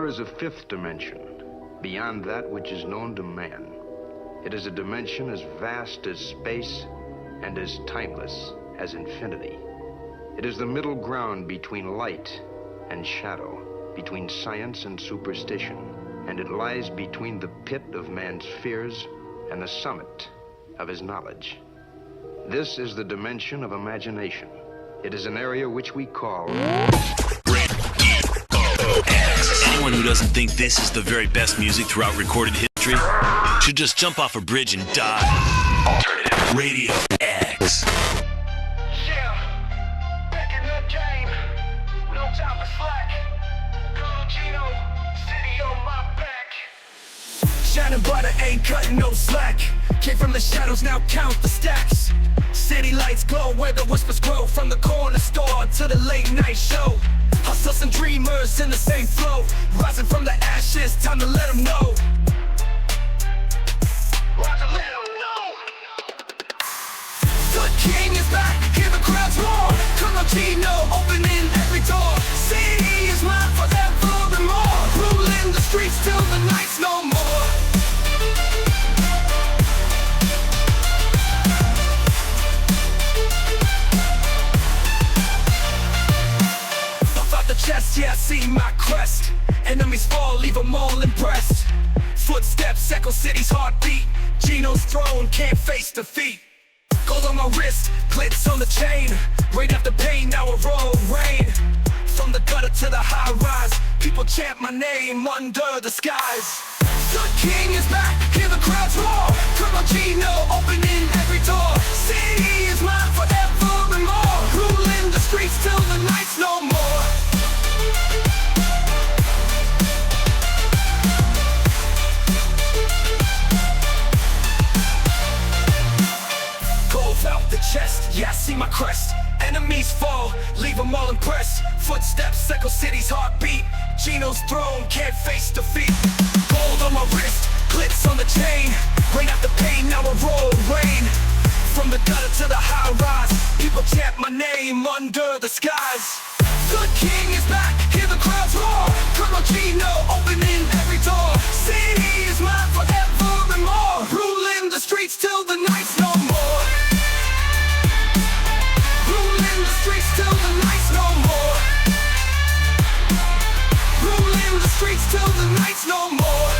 There is a fifth dimension, beyond that which is known to man. It is a dimension as vast as space and as timeless as infinity. It is the middle ground between light and shadow, between science and superstition, and it lies between the pit of man's fears and the summit of his knowledge. This is the dimension of imagination. It is an area which we call... Anyone who doesn't think this is the very best music throughout recorded history should just jump off a bridge and die. Alternative Radio X. Yeah, back in the game, no time for slack. Gino, city on my back. Shining butter ain't cutting no slack. Came from the shadows, now count the stacks. City lights glow where the whispers grow, from the corner store to the late night show. Hustlers and dreamers in the same flow, rising from the ashes, time to let them know. The king is back, hear the crowds roar. Colonel Gino, opening every door. City is mine forever and more, ruling the streets till the night's no more. Chest, yeah, I see my crest. Enemies fall, leave them all impressed. Footsteps echo city's heartbeat. Gino's throne can't face defeat. Gold on my wrist, glitz on the chain. Rain after pain, now a roll rain. From the gutter to the high rise, people chant my name under the skies. The king is back, hear the crowds roar. Colonel Gino, opening every door. City is mine forever and more, ruling the streets till the night's no more. Out the chest, yeah, I see my crest. Enemies fall, leave them all impressed. Footsteps echo city's heartbeat. Gino's throne can't face defeat. Gold on my wrist, glitz on the chain. Rain after pain, now a roll rain. From the gutter to the high rise, people chant my name under the skies. The king is back, hear the crowds roar. Colonel Gino, opening every door. City is mine forever and more, ruling the streets till the night's no more. Streets till the night's no more. Ruling the streets till the night's no more.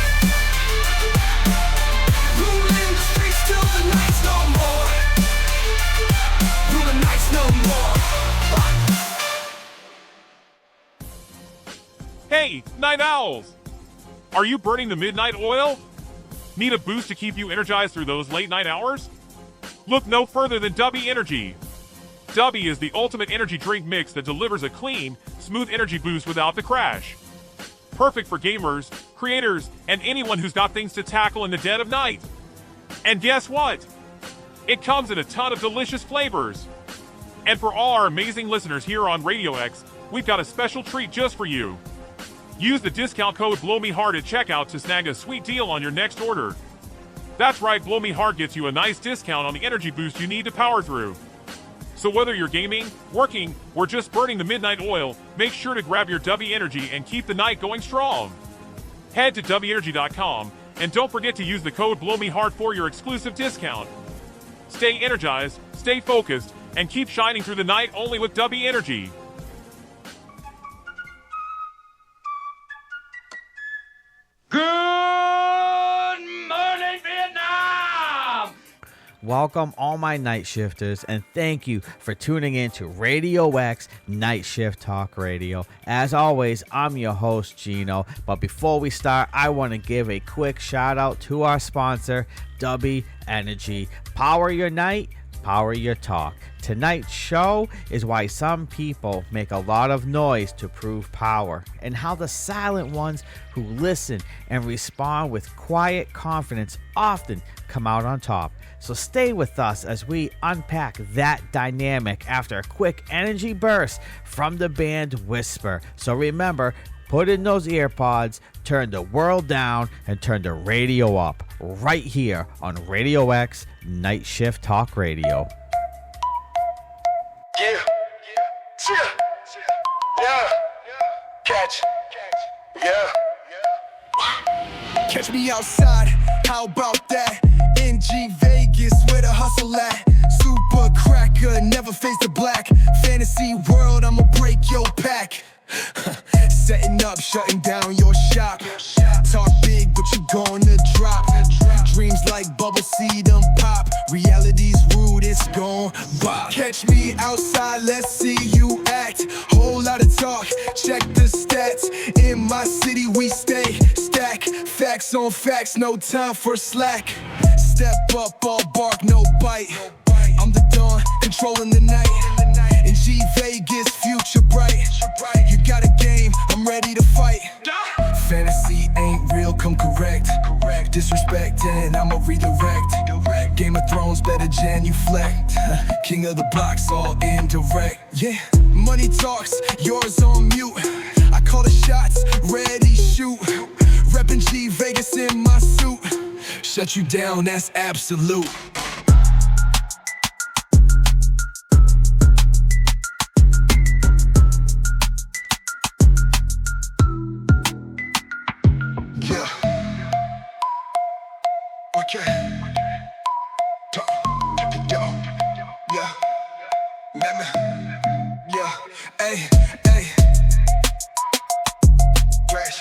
Ruling the streets till the night's no more. Ruling the night's no more. Hey, Night Owls! Are you burning the midnight oil? Need a boost to keep you energized through those late night hours? Look no further than Dubby Energy. Dubby is the ultimate energy drink mix that delivers a clean, smooth energy boost without the crash. Perfect for gamers, creators, and anyone who's got things to tackle in the dead of night. And guess what? It comes in a ton of delicious flavors. And for all our amazing listeners here on Radio X, we've got a special treat just for you. Use the discount code BLOWMEHART at checkout to snag a sweet deal on your next order. That's right, Blow Me Heart gets you a nice discount on the energy boost you need to power through. So whether you're gaming, working, or just burning the midnight oil, make sure to grab your Dubby Energy and keep the night going strong. Head to DubbyEnergy.com and don't forget to use the code BLOWMEHART for your exclusive discount. Stay energized, stay focused, and keep shining through the night only with Dubby Energy. Welcome all my night shifters, and thank you for tuning in to Radio X Night Shift Talk Radio. As always, I'm your host Gino, but before we start, I want to give a quick shout out to our sponsor, Dubby Energy. Power your night, power your talk. Tonight's show is why some people make a lot of noise to prove power, and how the silent ones who listen and respond with quiet confidence often come out on top. So stay with us as we unpack that dynamic after a quick energy burst from the band Whisper. So remember, put in those earpods, turn the world down, and turn the radio up right here on Radio X Night Shift Talk Radio. Yeah, catch, yeah. Catch me outside, how about that? NG Vegas, where the hustle at? Super cracker, never face the black. Fantasy world, I'ma break your pack. Setting up, shutting down your shop. Talk big, but you gonna drop. Dreams like bubble seed and pop. Reality's rude, it's gon' bop. Catch me outside, let's see you act. Whole lot of talk, check the stats. In my city we stay stack. Facts on facts, no time for slack. Step up, all bark, no bite. I'm the dawn, controlling the night. In G Vegas, future bright. You got a game, I'm ready to fight. Fantasy ain't real, come correct. Disrespect and I'ma redirect. Game of Thrones, better genuflect. King of the blocks, all indirect. Yeah, money talks, yours on mute. I call the shots, ready, shoot. Reppin' G Vegas in my suit. Shut you down, that's absolute. Okay. Yeah. Yeah. Hey. Dress.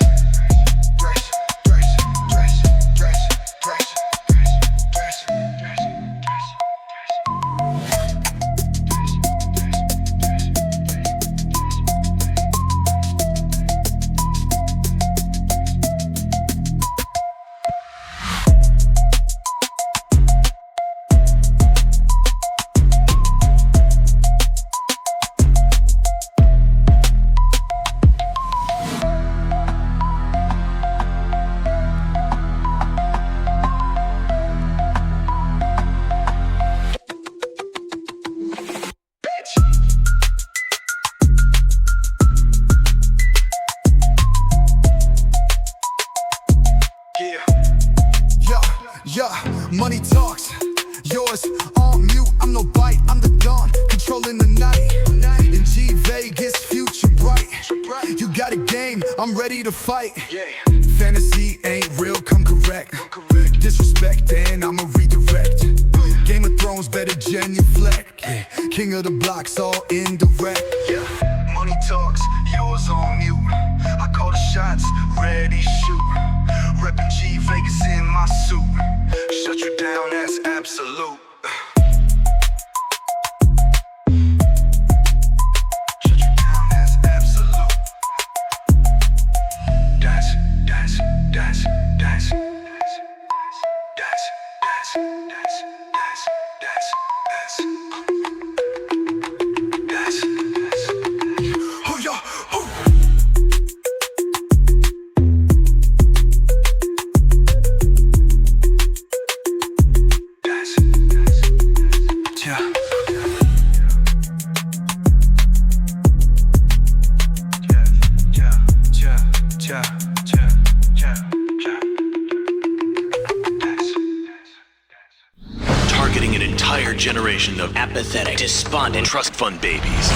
Money talks, yours on mute. I'm no bite, I'm the dawn, controlling the night. In G Vegas, future bright. You got a game, I'm ready to fight. Fantasy ain't real, come correct. Disrespect and I'ma redirect. Game of Thrones, better genuflect. King of the blocks, all indirect. Money talks, yours on mute. I call the shots, ready, shoot. Reppin' G Vegas in my suit. Shut you down, that's absolute. Shut you down, that's absolute. Dance. Oh, yo, oh. Targeting an entire generation of apathetic, despondent trust fund babies.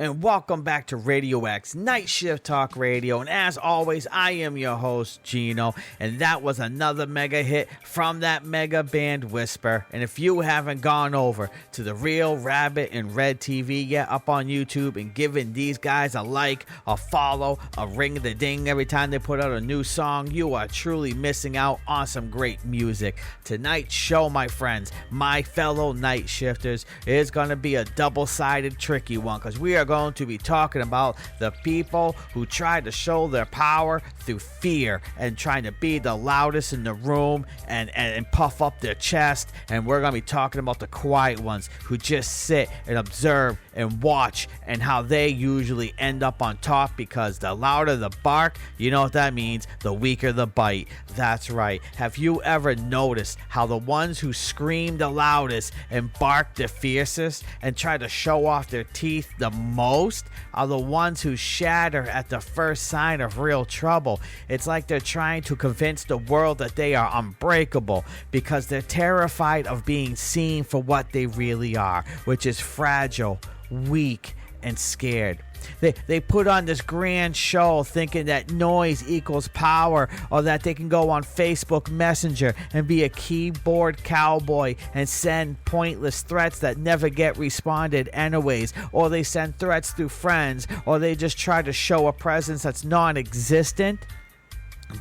And welcome back to Radio X Night Shift Talk Radio. And as always, I am your host, Gino. And that was another mega hit from that mega band Whisper. And if you haven't gone over to the Real Rabbit and Red TV yet up on YouTube and given these guys a like, a follow, a ring the ding every time they put out a new song, you are truly missing out on some great music. Tonight's show, my friends, my fellow night shifters, is going to be a double-sided tricky one because we are going to be talking about the people who try to show their power through fear and trying to be the loudest in the room and puff up their chest. And we're going to be talking about the quiet ones who just sit and observe and watch and how they usually end up on top because the louder the bark, you know what that means, the weaker the bite. That's right. Have you ever noticed how the ones who scream the loudest and bark the fiercest and try to show off their teeth the most are the ones who shatter at the first sign of real trouble? It's like they're trying to convince the world that they are unbreakable because they're terrified of being seen for what they really are, which is fragile, weak, and scared. They put on this grand show thinking that noise equals power, or that they can go on Facebook Messenger and be a keyboard cowboy and send pointless threats that never get responded anyways, or they send threats through friends, or they just try to show a presence that's non-existent.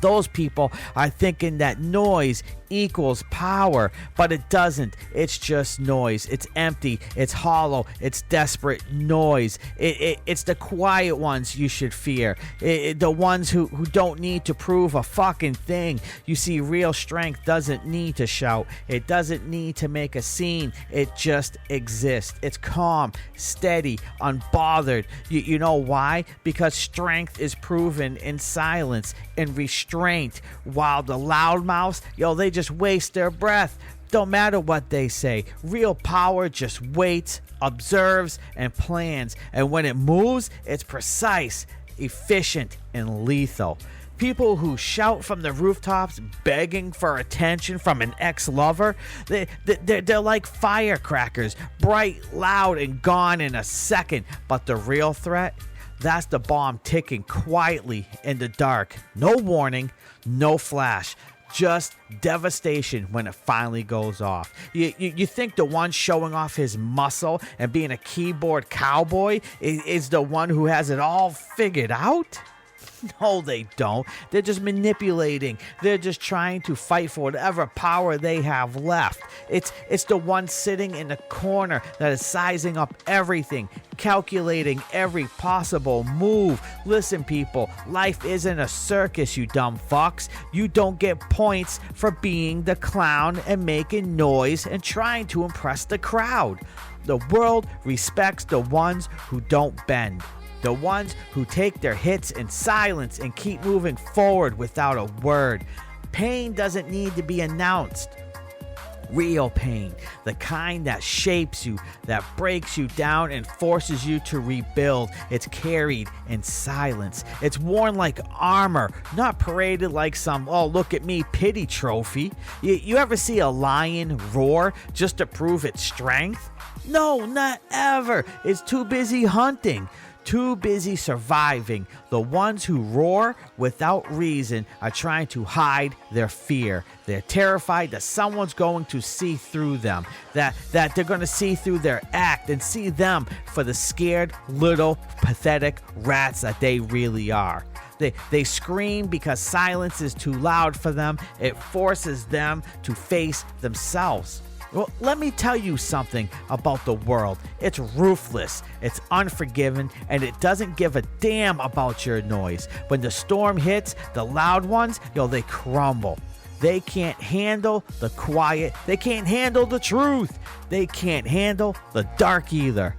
Those people are thinking that noise equals power, but it doesn't. It's just noise. It's empty. It's hollow. It's desperate noise. It's the quiet ones you should fear. The ones who don't need to prove a fucking thing. You see, real strength doesn't need to shout. It doesn't need to make a scene. It just exists. It's calm, steady, unbothered. You know why? Because strength is proven in silence and restraint, while the loudmouths, they just waste their breath. Don't matter what they say. Real power just waits, observes, and plans. And when it moves, it's precise, efficient, and lethal. People who shout from the rooftops begging for attention from an ex-lover, they're like firecrackers, bright, loud, and gone in a second. But the real threat? That's the bomb ticking quietly in the dark. No warning, no flash. Just devastation when it finally goes off. You think the one showing off his muscle and being a keyboard cowboy is the one who has it all figured out? No, they don't. They're just manipulating. They're just trying to fight for whatever power they have left. It's the one sitting in the corner that is sizing up everything, calculating every possible move. Listen, people, life isn't a circus, you dumb fucks. You don't get points for being the clown and making noise and trying to impress the crowd. The world respects the ones who don't bend. The ones who take their hits in silence and keep moving forward without a word. Pain doesn't need to be announced. Real pain, the kind that shapes you, that breaks you down and forces you to rebuild. It's carried in silence. It's worn like armor, not paraded like some, oh, look at me, pity trophy. You ever see a lion roar just to prove its strength? No, not ever. It's too busy hunting. Too busy surviving. The ones who roar without reason are trying to hide their fear. They're terrified that someone's going to see through them, that they're going to see through their act and see them for the scared, little, pathetic rats that they really are. They scream because silence is too loud for them. It forces them to face themselves. Well, let me tell you something about the world. It's ruthless, it's unforgiving, and it doesn't give a damn about your noise. When the storm hits, the loud ones, they crumble. They can't handle the quiet. They can't handle the truth. They can't handle the dark either.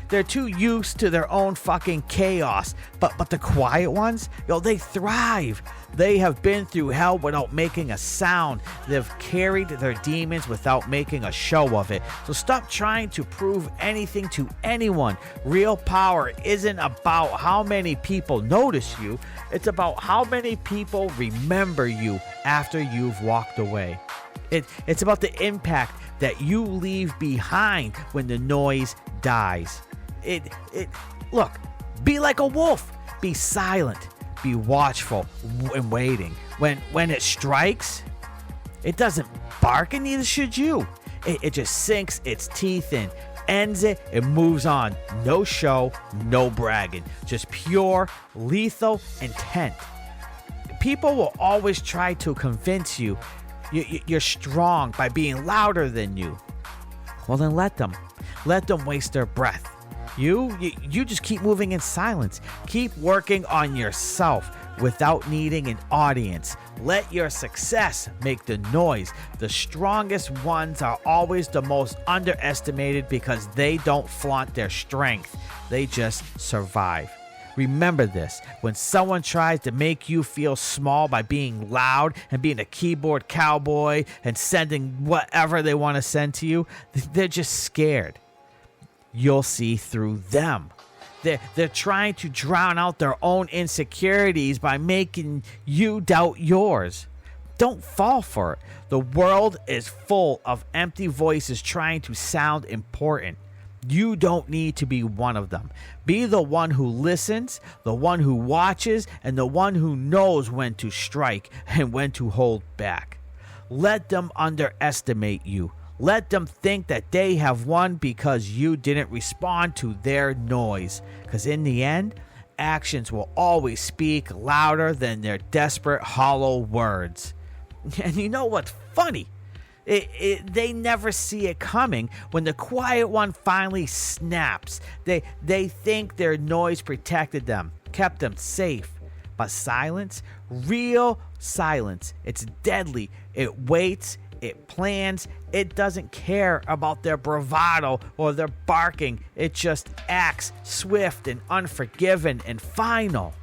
They're too used to their own fucking chaos. But the quiet ones, they thrive. They have been through hell without making a sound. They've carried their demons without making a show of it. So stop trying to prove anything to anyone. Real power isn't about how many people notice you. It's about how many people remember you after you've walked away. It's about the impact that you leave behind when the noise dies. Look, be like a wolf. Be silent. Be watchful and waiting. When it strikes, it doesn't bark, and neither should you. It just sinks its teeth in, ends it, and moves on. No show, no bragging. Just pure, lethal intent. People will always try to convince you you're strong by being louder than you. Well, then let them waste their breath. You just keep moving in silence. Keep working on yourself without needing an audience. Let your success make the noise. The strongest ones are always the most underestimated because they don't flaunt their strength. They just survive. Remember this, when someone tries to make you feel small by being loud and being a keyboard cowboy and sending whatever they want to send to you, they're just scared. You'll see through them. They're trying to drown out their own insecurities by making you doubt yours. Don't fall for it. The world is full of empty voices trying to sound important. You don't need to be one of them. Be the one who listens, the one who watches, and the one who knows when to strike and when to hold back. Let them underestimate you. Let them think that they have won because you didn't respond to their noise. Because in the end, actions will always speak louder than their desperate, hollow words. And you know what's funny? They never see it coming when the quiet one finally snaps. They think their noise protected them, kept them safe. But silence, real silence, it's deadly. It waits, it plans, it doesn't care about their bravado or their barking. It just acts swift and unforgiving and final.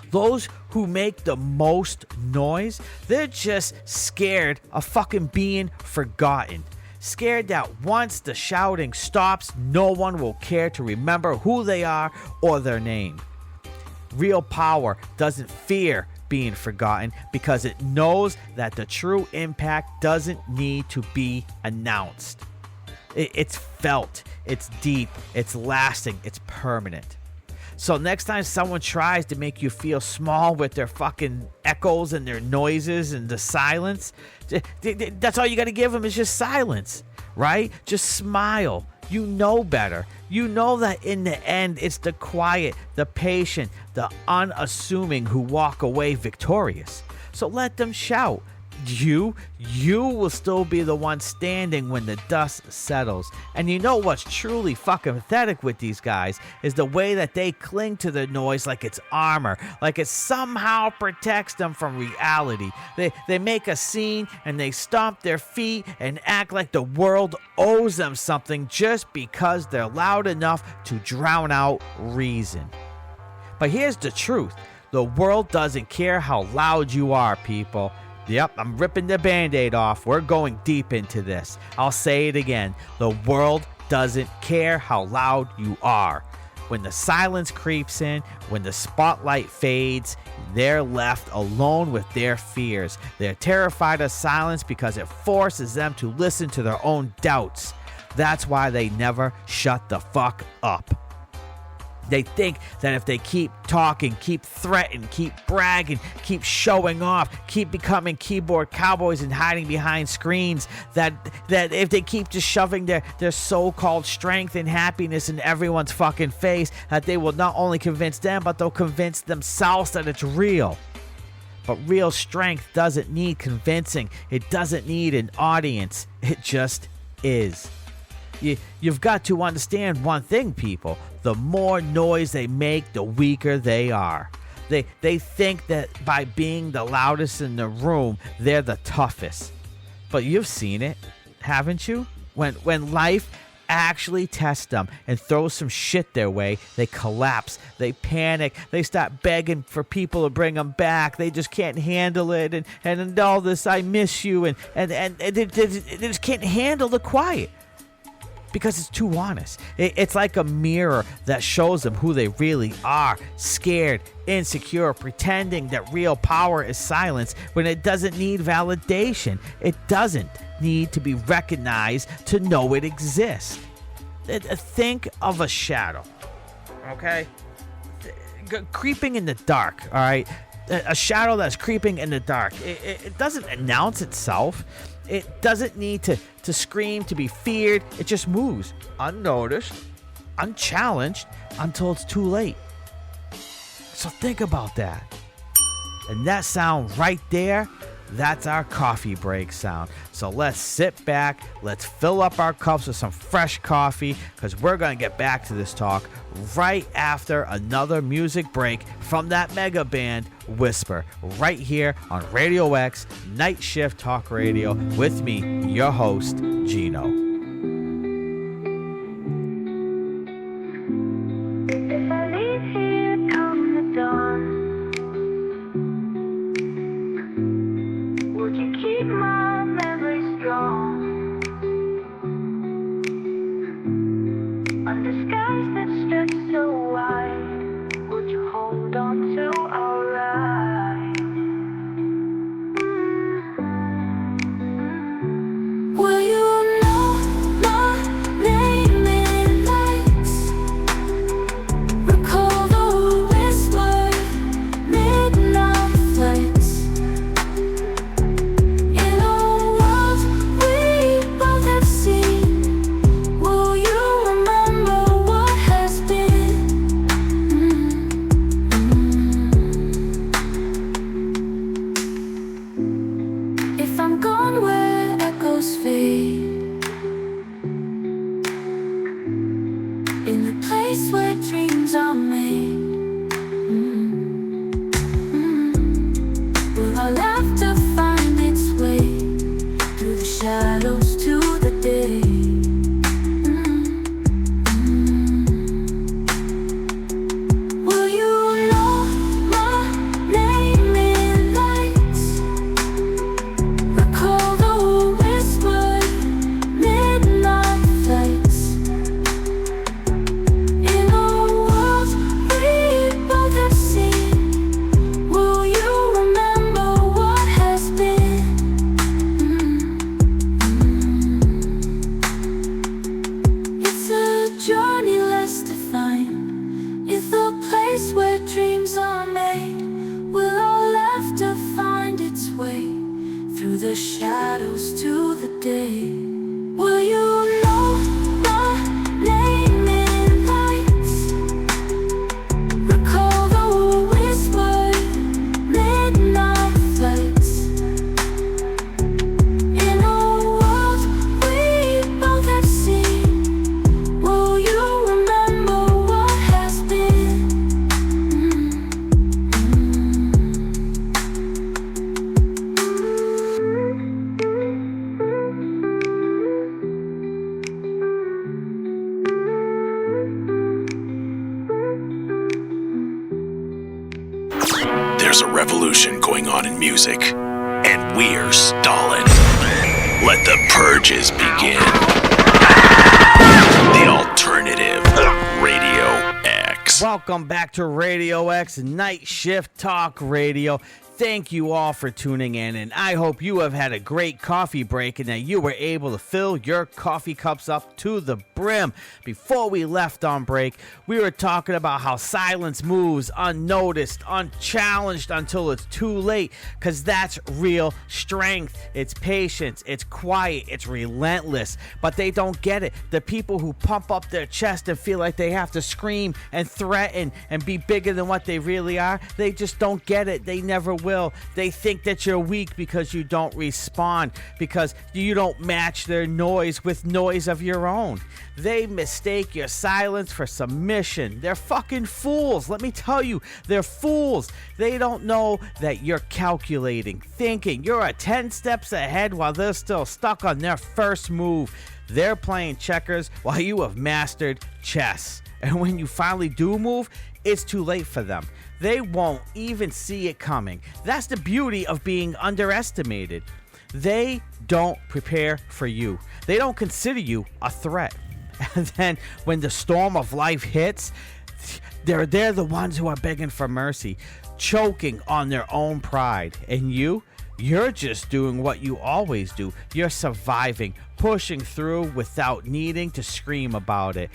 Those who make the most noise, they're just scared of fucking being forgotten. Scared that once the shouting stops, no one will care to remember who they are or their name. Real power doesn't fear being forgotten because it knows that the true impact doesn't need to be announced. It's felt, it's deep, it's lasting, it's permanent. So next time someone tries to make you feel small with their fucking echoes and their noises and the silence, that's all you got to give them is just silence, right? Just smile. You know better. You know that in the end, it's the quiet, the patient, the unassuming who walk away victorious. So let them shout. You will still be the one standing when the dust settles. And you know what's truly fucking pathetic with these guys is the way that they cling to the noise like it's armor, like it somehow protects them from reality. They make a scene and they stomp their feet and act like the world owes them something just because they're loud enough to drown out reason. But here's the truth. The world doesn't care how loud you are, people. Yep, I'm ripping the Band-Aid off. We're going deep into this. I'll say it again. The world doesn't care how loud you are. When the silence creeps in, when the spotlight fades, they're left alone with their fears. They're terrified of silence because it forces them to listen to their own doubts. That's why they never shut the fuck up. They think that if they keep talking, keep threatening, keep bragging, keep showing off, keep becoming keyboard cowboys and hiding behind screens, that if they keep just shoving their so-called strength and happiness in everyone's fucking face, that they will not only convince them, but they'll convince themselves that it's real. But real strength doesn't need convincing. It doesn't need an audience. It just is. You've got to understand one thing, people. The more noise they make, the weaker they are. They think that by being the loudest in the room, they're the toughest. But you've seen it, haven't you? When life actually tests them and throws some shit their way, they collapse, they panic, they start begging for people to bring them back. They just can't handle it, and all this, I miss you, and they just can't handle the quiet. Because it's too honest. It's like a mirror that shows them who they really are. Scared, insecure, pretending that real power is silence when it doesn't need validation. It doesn't need to be recognized to know it exists. Think of a shadow, okay? Creeping in the dark, all right? A shadow that's creeping in the dark. It doesn't announce itself. It doesn't need to scream, to be feared. It just moves, unnoticed, unchallenged, until it's too late. So think about that. And that sound right there, that's our coffee break sound. So let's sit back, let's fill up our cups with some fresh coffee, because we're going to get back to this talk right after another music break from that mega band, Whisper, right here on Radio X Night Shift Talk Radio with me, your host, Gino. If I leave here come the dawn, would you keep my memory strong? Under skies that stretch so wide, would you hold on to our ride? Will you know where dreams are made. Will our laughter find its way through the shadows to the day? Will you know my name in lights? Recall the whispered midnight flights. In a world we both have seen, will you remember what has been? It's a journey less defined. It's the place where dreams are made. Will our laughter find its way through the shadows to the day? Will you know my name in lights? Recall the whispered midnight flights. In a world we both have seen, will you remember what has been? There's a revolution going on in music, and we're stalling. Let the purges begin. The Alternative Radio X. Welcome back to Radio X Night Shift Talk Radio. Thank you all for tuning in, and I hope you have had a great coffee break and that you were able to fill your coffee cups up to the brim. Before we left on break, we were talking about how silence moves unnoticed, unchallenged until it's too late, because that's real strength. It's patience, it's quiet, it's relentless, but they don't get it. The people who pump up their chest and feel like they have to scream and threaten and be bigger than what they really are, they just don't get it. They never will. They think that you're weak because you don't respond, because you don't match their noise with noise of your own. They mistake your silence for submission. They're fucking fools. Let me tell you, they're fools. They don't know that you're calculating, thinking. You're 10 steps ahead while they're still stuck on their first move. They're playing checkers while you have mastered chess. And when you finally do move, it's too late for them. They won't even see it coming. That's the beauty of being underestimated. They don't prepare for you. They don't consider you a threat. And then when the storm of life hits, they're the ones who are begging for mercy, choking on their own pride. And you're just doing what you always do. You're surviving, pushing through without needing to scream about it.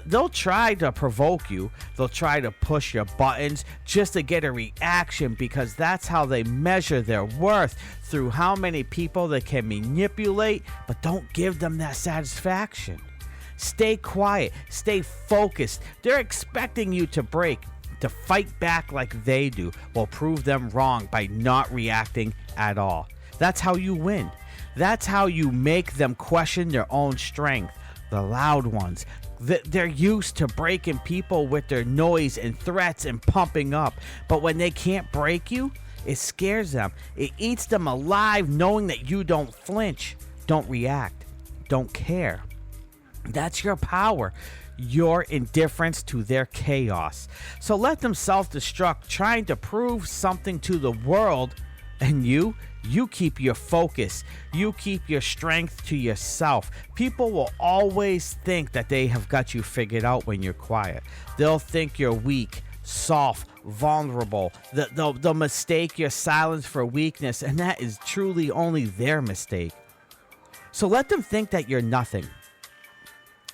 They'll try to provoke you. They'll try to push your buttons just to get a reaction, because that's how they measure their worth, through how many people they can manipulate, but don't give them that satisfaction. Stay quiet. Stay focused. They're expecting you to break, to fight back like they do. Well, prove them wrong by not reacting at all. That's how you win. That's how you make them question their own strength. The loud ones. They're used to breaking people with their noise and threats and pumping up. But when they can't break you, it scares them. It eats them alive, knowing that you don't flinch, don't react, don't care. That's your power. Your indifference to their chaos. So let them self-destruct, trying to prove something to the world, and you keep your focus. You keep your strength to yourself. People will always think that they have got you figured out when you're quiet. They'll think you're weak, soft, vulnerable. They'll mistake your silence for weakness, and that is truly only their mistake. So let them think that you're nothing.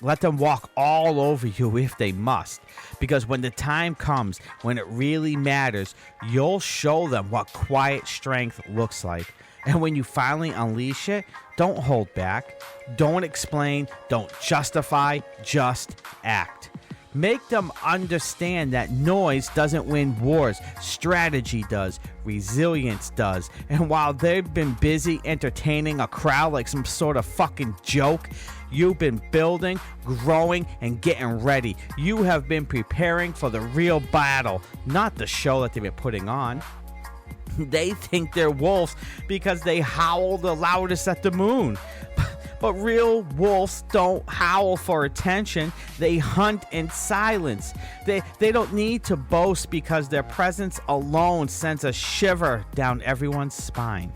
Let them walk all over you if they must, because when the time comes, when it really matters, you'll show them what quiet strength looks like. And when you finally unleash it, don't hold back, don't explain, don't justify, just act. Make them understand that noise doesn't win wars, strategy does, resilience does. And while they've been busy entertaining a crowd like some sort of fucking joke, You've been building, growing, and getting ready. You have been preparing for the real battle, not the show that they've been putting on. They think they're wolves because they howl the loudest at the moon. But real wolves don't howl for attention. They hunt in silence. They don't need to boast because their presence alone sends a shiver down everyone's spine.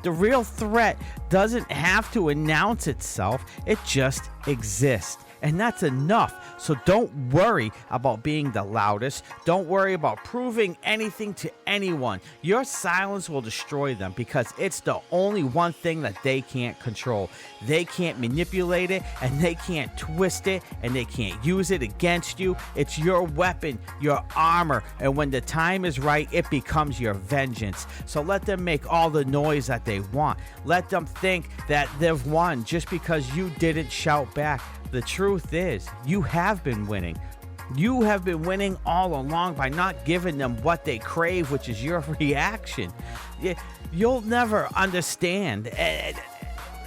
The real threat doesn't have to announce itself. It just exists. And that's enough. So don't worry about being the loudest. Don't worry about proving anything to anyone. Your silence will destroy them because it's the only one thing that they can't control. They can't manipulate it, and they can't twist it, and they can't use it against you. It's your weapon, your armor, and when the time is right, it becomes your vengeance. So let them make all the noise that they want. Let them think that they've won just because you didn't shout back. The truth is, you have been winning. You have been winning all along by not giving them what they crave, which is your reaction. You'll never understand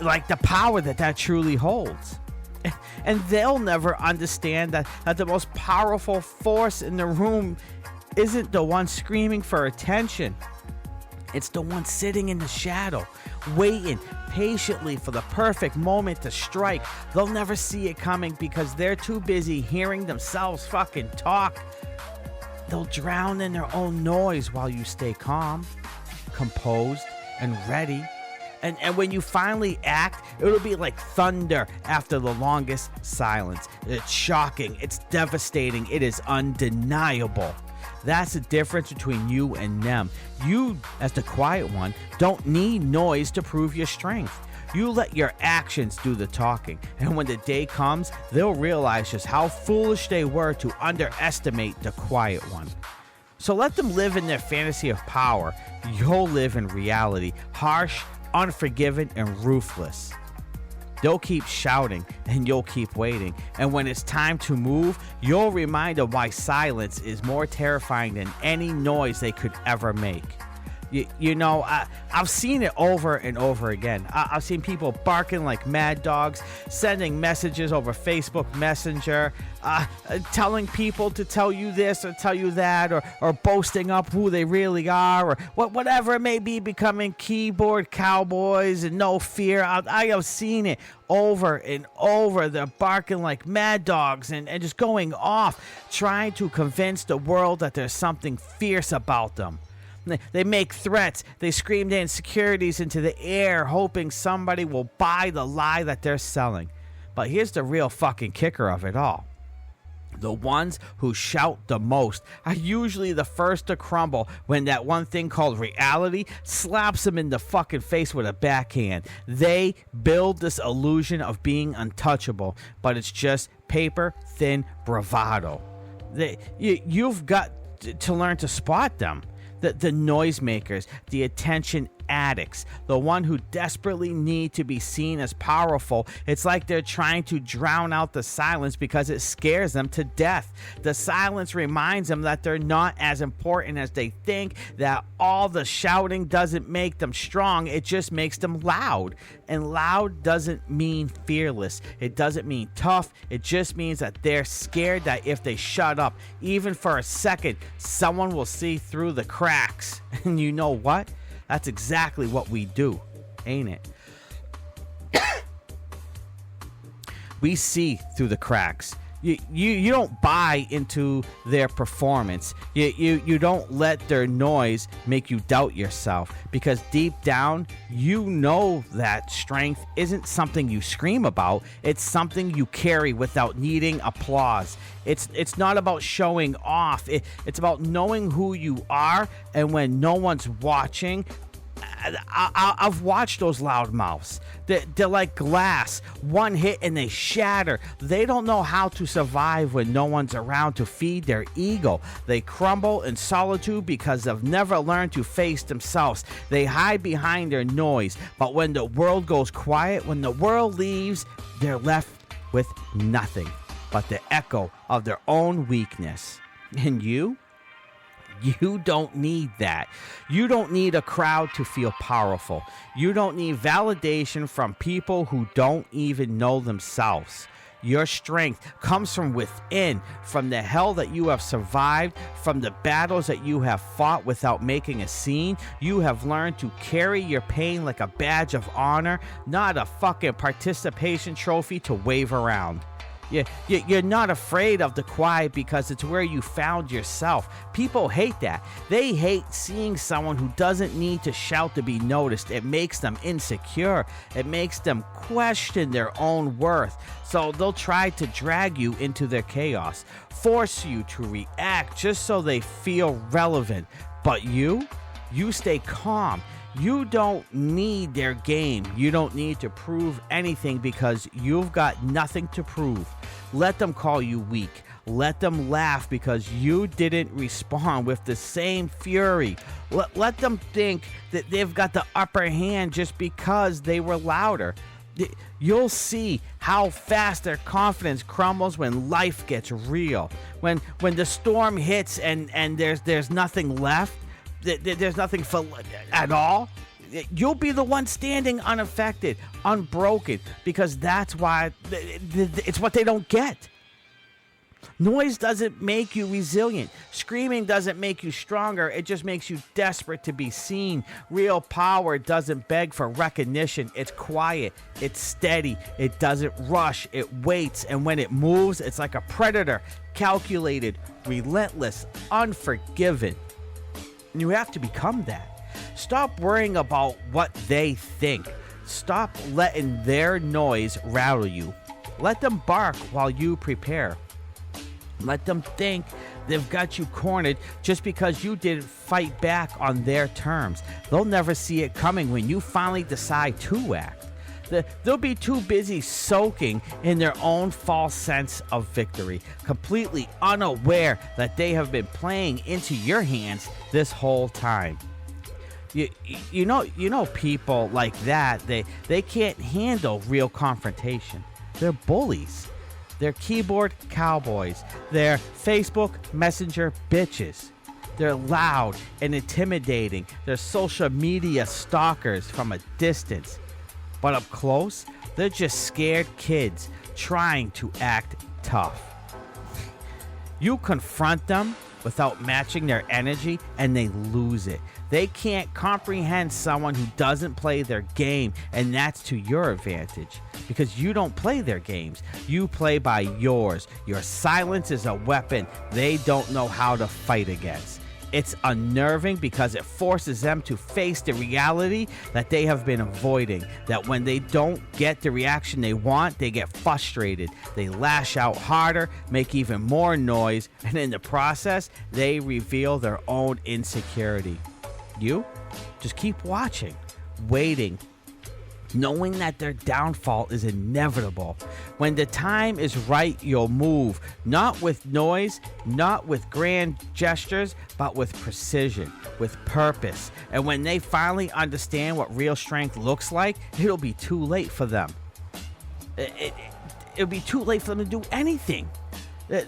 like the power that truly holds. And they'll never understand that the most powerful force in the room isn't the one screaming for attention. It's the one sitting in the shadow, waiting patiently for the perfect moment to strike. They'll never see it coming because they're too busy hearing themselves fucking talk. They'll drown in their own noise while you stay calm, composed, and ready. And when you finally act, it'll be like thunder after the longest silence. It's shocking, it's devastating, it is undeniable. That's the difference between you and them. You, as the quiet one, don't need noise to prove your strength. You let your actions do the talking. And when the day comes, they'll realize just how foolish they were to underestimate the quiet one. So let them live in their fantasy of power. You'll live in reality, harsh, unforgiving, and ruthless. They'll keep shouting and you'll keep waiting. And when it's time to move, you'll remind them why silence is more terrifying than any noise they could ever make. You know, I've seen it over and over again. I've seen people barking like mad dogs, sending messages over Facebook Messenger, telling people to tell you this or tell you that, or boasting up who they really are, or whatever it may be, becoming keyboard cowboys and no fear. I have seen it over and over. They're barking like mad dogs and just going off, trying to convince the world that there's something fierce about them. They make threats. They scream their insecurities into the air, hoping somebody will buy the lie that they're selling. But here's the real fucking kicker of it all. The ones who shout the most are usually the first to crumble when that one thing called reality slaps them in the fucking face with a backhand. They build this illusion of being untouchable, but it's just paper-thin bravado. You've got to learn to spot them. The noisemakers, the attention addicts, the one who desperately need to be seen as powerful. It's like they're trying to drown out the silence because it scares them to death. The silence reminds them that they're not as important as they think, that all the shouting doesn't make them strong, it just makes them loud. And loud doesn't mean fearless. It doesn't mean tough. It just means that they're scared that if they shut up, even for a second, someone will see through the cracks. And you know what? That's exactly what we do, ain't it? We see through the cracks. You don't buy into their performance. You don't let their noise make you doubt yourself, because deep down you know that strength isn't something you scream about. It's something you carry without needing applause. It's not about showing off. It's about knowing who you are, and when no one's watching. I've watched those loudmouths. They're like glass. One hit and they shatter. They don't know how to survive when no one's around to feed their ego. They crumble in solitude because they've never learned to face themselves. They hide behind their noise. But when the world goes quiet, when the world leaves, they're left with nothing but the echo of their own weakness. And you You don't need that. You don't need a crowd to feel powerful. You don't need validation from people who don't even know themselves. Your strength comes from within, from the hell that you have survived, from the battles that you have fought without making a scene. You have learned to carry your pain like a badge of honor, not a fucking participation trophy to wave around. You're not afraid of the quiet because it's where you found yourself. People hate that. They hate seeing someone who doesn't need to shout to be noticed. It makes them insecure. It makes them question their own worth. So they'll try to drag you into their chaos, force you to react just so they feel relevant. But you stay calm. You don't need their game. You don't need to prove anything because you've got nothing to prove. Let them call you weak. Let them laugh because you didn't respond with the same fury. Let them think that they've got the upper hand just because they were louder. You'll see how fast their confidence crumbles when life gets real. When the storm hits and there's nothing left. There's nothing at all. You'll be the one standing unaffected, unbroken, because that's why it's what they don't get. Noise doesn't make you resilient. Screaming doesn't make you stronger. It just makes you desperate to be seen. Real power doesn't beg for recognition. It's quiet. It's steady. It doesn't rush. It waits. And when it moves, it's like a predator, calculated, relentless, unforgiving. You have to become that. Stop worrying about what they think. Stop letting their noise rattle you. Let them bark while you prepare. Let them think they've got you cornered just because you didn't fight back on their terms. They'll never see it coming when you finally decide to act. They'll be too busy soaking in their own false sense of victory, completely unaware that they have been playing into your hands this whole time. You know people like that, they can't handle real confrontation. They're bullies. They're keyboard cowboys. They're Facebook Messenger bitches. They're loud and intimidating. They're social media stalkers from a distance. But up close, they're just scared kids trying to act tough. You confront them without matching their energy and they lose it. They can't comprehend someone who doesn't play their game, and that's to your advantage because you don't play their games. You play by yours. Your silence is a weapon they don't know how to fight against. It's unnerving because it forces them to face the reality that they have been avoiding. That when they don't get the reaction they want, they get frustrated. They lash out harder, make even more noise, and in the process, they reveal their own insecurity. You just keep watching, waiting, knowing that their downfall is inevitable. When the time is right, you'll move, not with noise, not with grand gestures, but with precision, with purpose. And when they finally understand what real strength looks like, it'll be too late for them. It'll be too late for them to do anything.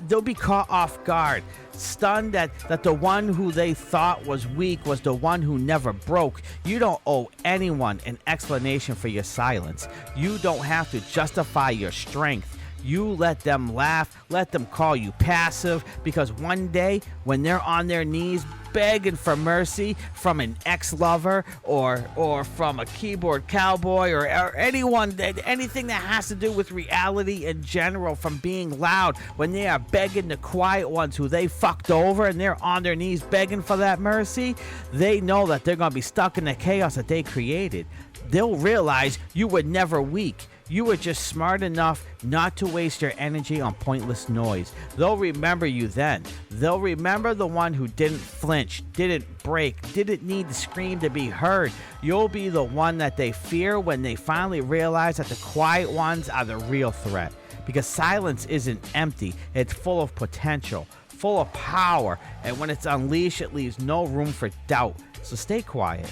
They'll be caught off guard, stunned that the one who they thought was weak was the one who never broke. You don't owe anyone an explanation for your silence. You don't have to justify your strength. You let them laugh, let them call you passive, because one day when they're on their knees begging for mercy from an ex-lover or from a keyboard cowboy or anyone, anything that has to do with reality in general, from being loud, when they are begging the quiet ones who they fucked over and they're on their knees begging for that mercy, they know that they're going to be stuck in the chaos that they created. They'll realize you were never weak. You were just smart enough not to waste your energy on pointless noise. They'll remember you then. They'll remember the one who didn't flinch, didn't break, didn't need to scream to be heard. You'll be the one that they fear when they finally realize that the quiet ones are the real threat. Because silence isn't empty. It's full of potential, full of power. And when it's unleashed, it leaves no room for doubt. So stay quiet.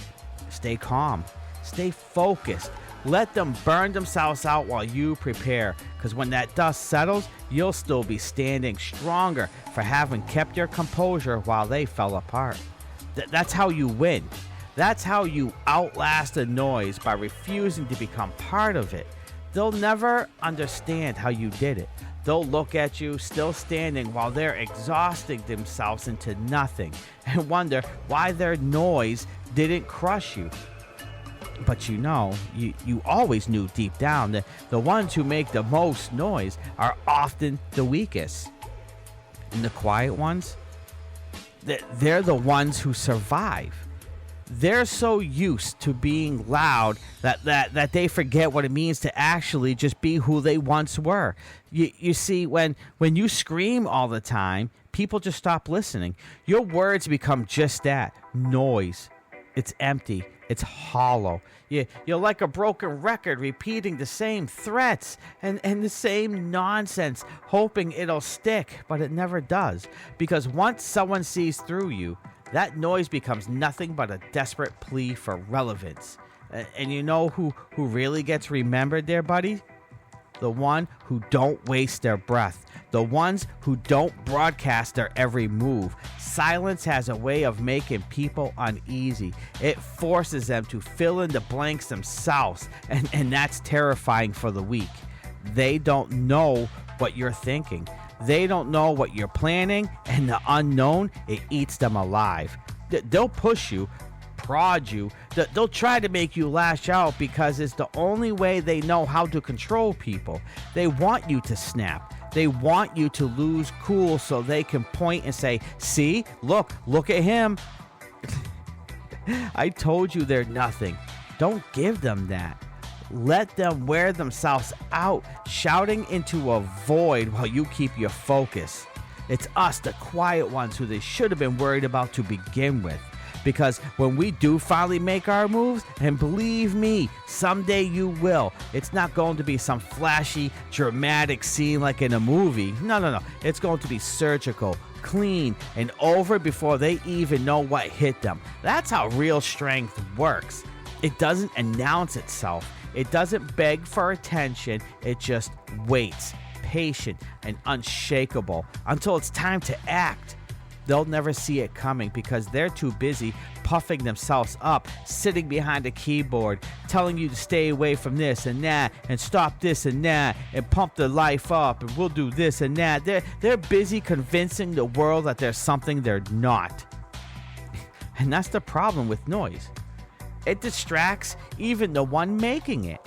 Stay calm. Stay focused. Let them burn themselves out while you prepare, because when that dust settles, you'll still be standing stronger for having kept your composure while they fell apart. That's how you win. That's how you outlast the noise, by refusing to become part of it. They'll never understand how you did it. They'll look at you still standing while they're exhausting themselves into nothing and wonder why their noise didn't crush you. But you always knew deep down that the ones who make the most noise are often the weakest. And the quiet ones, they're the ones who survive. They're so used to being loud that they forget what it means to actually just be who they once were. You see, when you scream all the time, people just stop listening. Your words become just that, noise. It's empty. It's hollow. You're like a broken record repeating the same threats and the same nonsense, hoping it'll stick, but it never does. Because once someone sees through you, that noise becomes nothing but a desperate plea for relevance. And you know who really gets remembered there, buddy? The one who don't waste their breath. The ones who don't broadcast their every move. Silence has a way of making people uneasy. It forces them to fill in the blanks themselves, and that's terrifying for the weak. They don't know what you're thinking. They don't know what you're planning, and the unknown, it eats them alive. They'll push you, prod you. They'll try to make you lash out because it's the only way they know how to control people. They want you to snap. They want you to lose cool so they can point and say, see, look at him. I told you they're nothing. Don't give them that. Let them wear themselves out, shouting into a void while you keep your focus. It's us, the quiet ones, who they should have been worried about to begin with. Because when we do finally make our moves, and believe me, someday you will, it's not going to be some flashy, dramatic scene like in a movie. No. It's going to be surgical, clean, and over before they even know what hit them. That's how real strength works. It doesn't announce itself. It doesn't beg for attention. It just waits, patient and unshakable, until it's time to act. They'll never see it coming because they're too busy puffing themselves up, sitting behind a keyboard, telling you to stay away from this and that, and stop this and that, and pump the life up, and we'll do this and that. They're busy convincing the world that there's something they're not. And that's the problem with noise. It distracts even the one making it.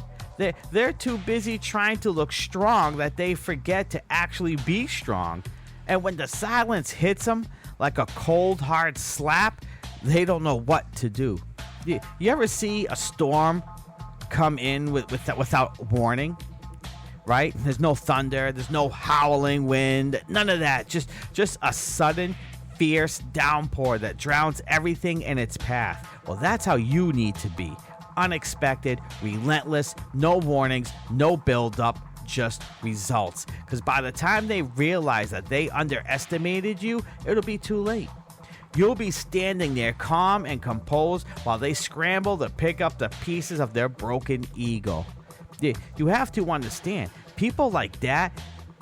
They're too busy trying to look strong that they forget to actually be strong. And when the silence hits them like a cold, hard slap, they don't know what to do. You ever see a storm come in without warning? Right? There's no thunder, there's no howling wind, none of that. Just a sudden, fierce downpour that drowns everything in its path. Well, that's how you need to be. Unexpected, relentless, no warnings, no build-up, just results. Because by the time they realize that they underestimated you, it'll be too late. You'll be standing there calm and composed while they scramble to pick up the pieces of their broken ego. You have to understand, people like that,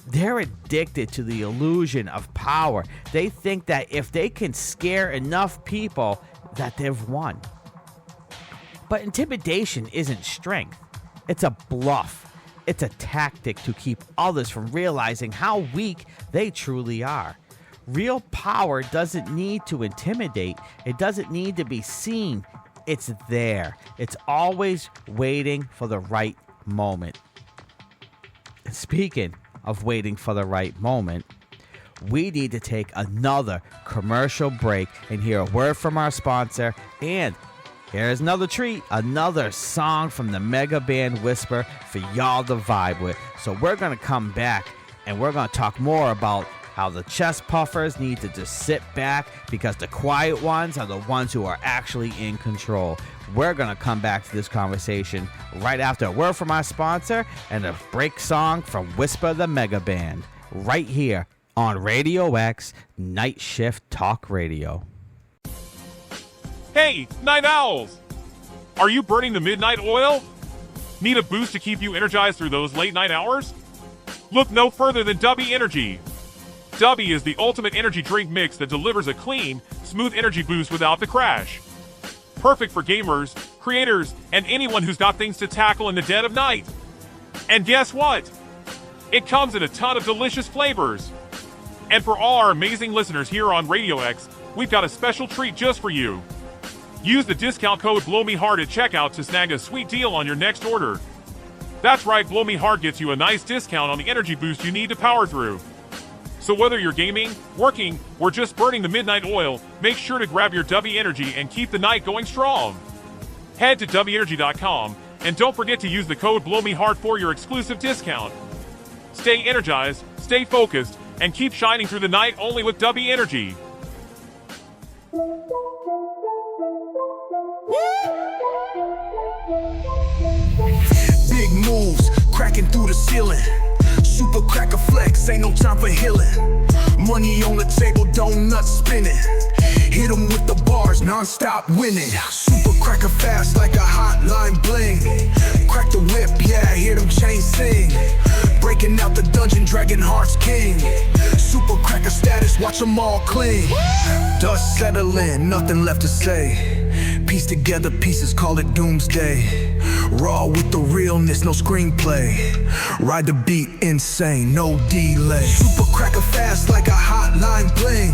they're addicted to the illusion of power. They think that if they can scare enough people, that they've won. But intimidation isn't strength. It's a bluff. It's a tactic to keep others from realizing how weak they truly are. Real power doesn't need to intimidate. It doesn't need to be seen. It's there. It's always waiting for the right moment. And speaking of waiting for the right moment, we need to take another commercial break and hear a word from our sponsor. And here's another treat, another song from the mega band Whisper for y'all to vibe with. So we're going to come back and we're going to talk more about how the chest puffers need to just sit back because the quiet ones are the ones who are actually in control. We're going to come back to this conversation right after a word from our sponsor and a break song from Whisper the Mega Band right here on Radio X Night Shift Talk Radio. Hey, Night Owls! Are you burning the midnight oil? Need a boost to keep you energized through those late night hours? Look no further than Dubby Energy. Dubby is the ultimate energy drink mix that delivers a clean, smooth energy boost without the crash. Perfect for gamers, creators, and anyone who's got things to tackle in the dead of night. And guess what? It comes in a ton of delicious flavors. And for all our amazing listeners here on Radio X, we've got a special treat just for you. Use the discount code BLOWMEHART at checkout to snag a sweet deal on your next order. That's right, Blow Me Hard gets you a nice discount on the energy boost you need to power through. So whether you're gaming, working, or just burning the midnight oil, make sure to grab your Dubby Energy and keep the night going strong. Head to DubbyEnergy.com and don't forget to use the code BLOWMEHART for your exclusive discount. Stay energized, stay focused, and keep shining through the night only with Dubby Energy. Big moves, cracking through the ceiling. Super cracker flex, ain't no time for healing. Money on the table, donuts spinning. Hit 'em with the bars, non-stop winning. Super cracker fast like a hotline bling. Crack the whip, yeah, hear them chains sing. Breaking out the dungeon, dragon hearts king. Super cracker status, watch them all cling. Dust settling, nothing left to say. Piece together pieces, call it doomsday. Raw with the realness, no screenplay. Ride the beat, insane, no delay. Super cracker fast like a hotline bling.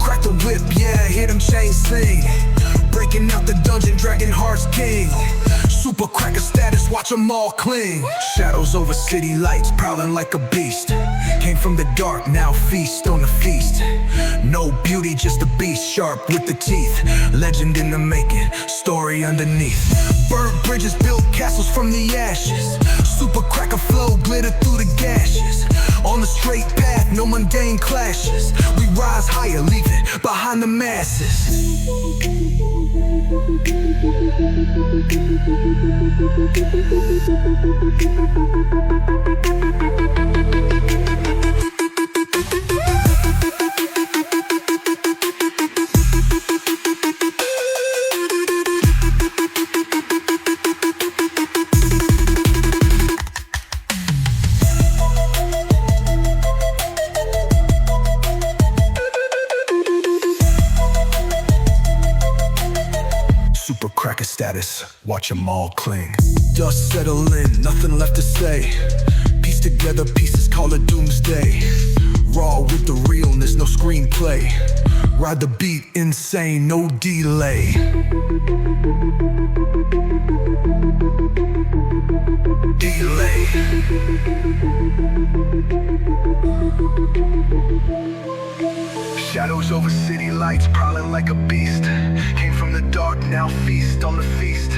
Crack the whip, yeah, hear them chains sing. Breaking out the dungeon, dragon hearts king. Super cracker status, watch them all cling. Shadows over city lights, prowling like a beast. Came from the dark, now feast on the feast. No beauty, just a beast, sharp with the teeth. Legend in the making, story underneath. Burnt bridges, built castles from the ashes. Super cracker flow, glitter through the gashes. On the straight path, no mundane clashes. We rise higher, leaving behind the masses. Super cracker status, watch them all cling. Dust settle in, nothing left to say. Piece together pieces, call it doomsday. Raw with the realness, no screenplay. Ride the beat, insane, no delay. Delay. Shadows over city lights, prowling like a beast. Came from the dark, now feast on the feast.